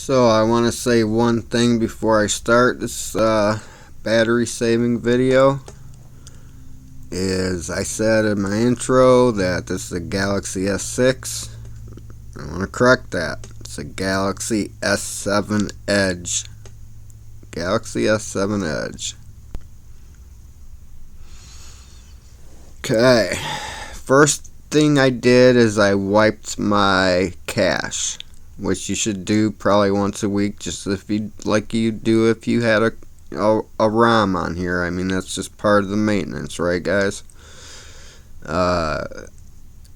So I want to say one thing before I start this battery saving video. Is I said in my intro that this is a Galaxy S6. I want to correct that. It's a Galaxy S7 Edge. Galaxy S7 Edge. Okay. First thing I did is I wiped my cache, which you should do probably once a week, just like you do if you had a ROM on here. I mean, that's just part of the maintenance, right, guys? On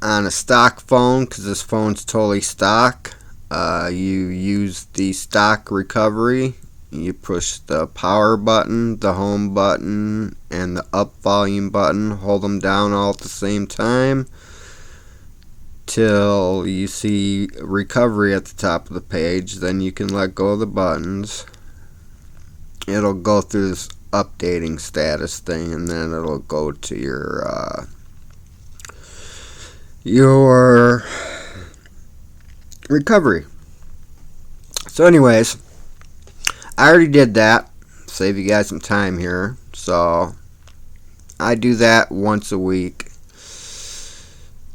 a stock phone, because this phone's totally stock, you use the stock recovery. You push the power button, the home button, and the up volume button. Hold them down all at the same time till you see recovery at the top of the page. Then you can let go of the buttons. It'll go through this updating status thing, and then it'll go to your recovery. So anyways, I already did that. Save you guys some time here. So I do that once a week.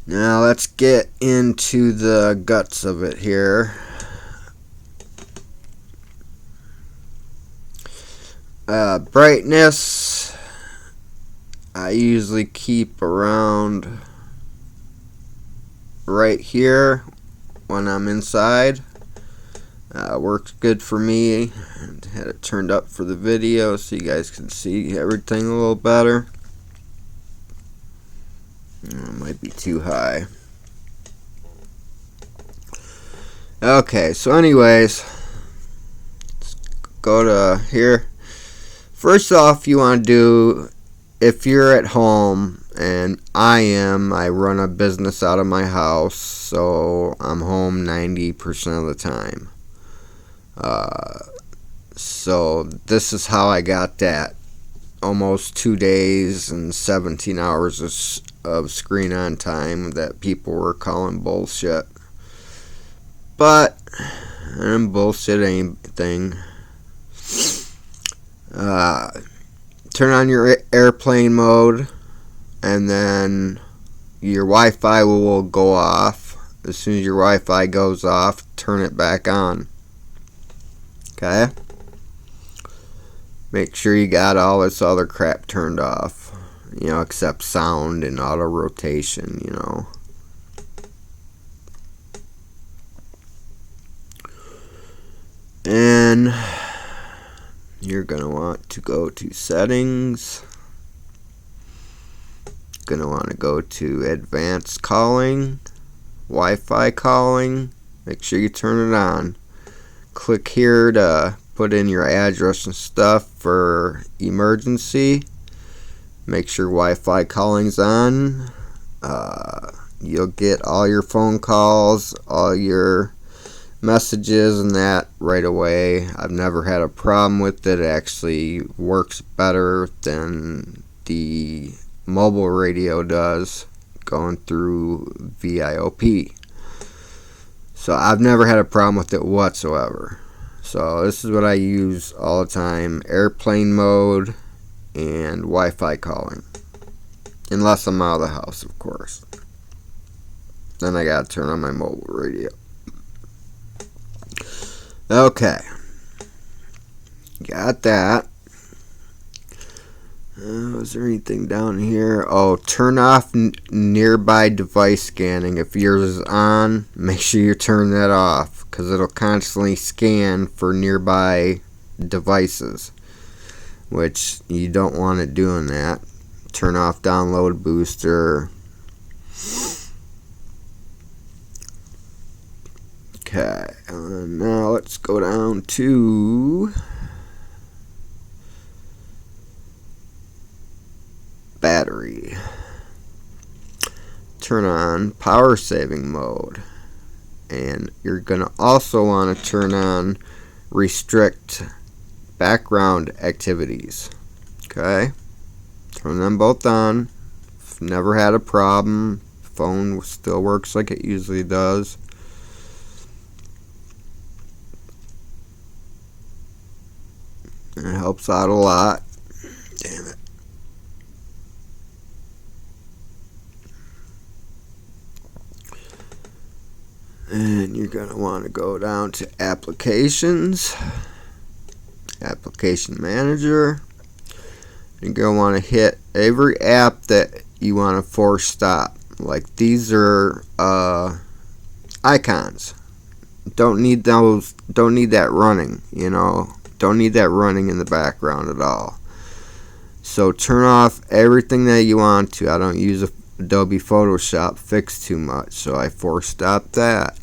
Now let's get into the guts of it here. Brightness, I usually keep around right here when I'm inside. Works good for me. Had it turned up for the video so you guys can see everything a little better. It might be too high. Okay, so anyways, let's go to here. First off, you want to do, if you're at home, and I run a business out of my house, so I'm home 90% of the time. So this is how I got that almost 2 days and 17 hours of screen on time that people were calling bullshit. But I didn't bullshit anything. Turn on your airplane mode, and then your Wi-Fi will go off. As soon as your Wi-Fi goes off, turn it back on. Okay? Make sure you got all this other crap turned off. Except sound and auto rotation, And you're going to want to go to settings. Going to want to go to advanced calling, Wi-Fi calling. Make sure you turn it on. Click here to put in your address and stuff for emergency. Make sure Wi-Fi calling's on. You'll get all your phone calls, all your messages and that right away. I've never had a problem with it. It actually works better than the mobile radio does going through VIOP. So I've never had a problem with it whatsoever. So this is what I use all the time. Airplane mode and Wi-Fi calling. Unless I'm out of the house, of course. Then I gotta turn on my mobile radio. Okay. Got that. Is there anything down here? Oh, turn off nearby device scanning. If yours is on, make sure you turn that off, because it'll constantly scan for nearby devices, which you don't want it doing that. Turn off download booster. Okay, now let's go down to battery. Turn on power saving mode, and you're gonna also want to turn on restrict background activities. Okay, turn them both on. Never had a problem. Phone still works like it usually does. It helps out a lot. Damn it. And you're going to want to go down to Applications, Application Manager. You're going to want to hit every app that you want to force stop. Like these are icons. Don't need those. Don't need that running. You know, don't need that running in the background at all. So turn off everything that you want to. I don't use Adobe Photoshop Fix too much, so I force stop that.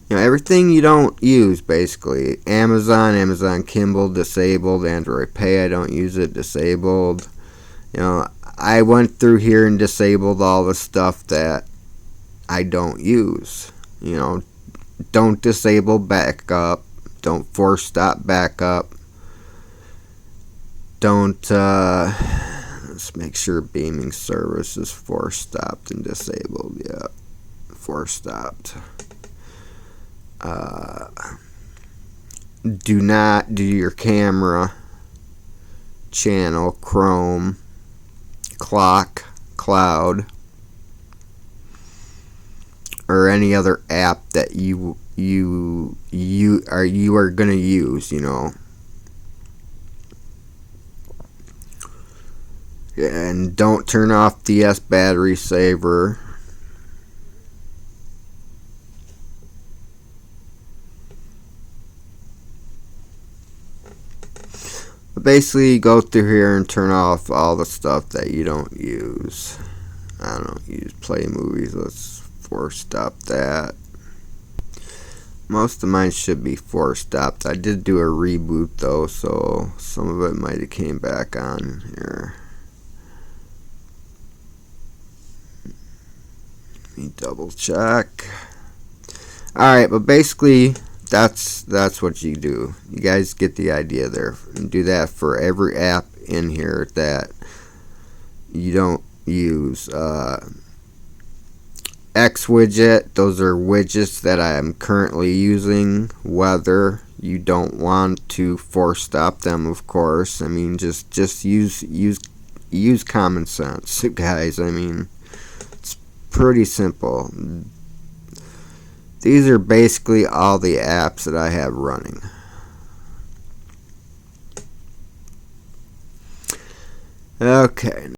You know, everything you don't use basically. Amazon Kindle disabled. Android Pay, I don't use it, disabled. You know, I went through here and disabled all the stuff that I don't use. You know, don't disable backup. Don't force stop backup. Don't, let's make sure beaming service is force stopped and disabled. Yeah, force stopped. Do not do your camera, channel, Chrome, clock, cloud, or any other app that you are gonna use. You know, and don't turn off DS battery saver. But basically, go through here and turn off all the stuff that you don't use. I don't use Play Movies. Let's force stop that. Most of mine should be force stopped. I did do a reboot though, so some of it might have came back on here. Let me double check. Alright, but basically that's what you do. You guys get the idea there. And do that for every app in here that you don't use. X widget, those are widgets that I am currently using. Weather, you don't want to force stop them, of course. I mean, just use common sense, guys. I mean, it's pretty simple. These are basically all the apps that I have running. Okay.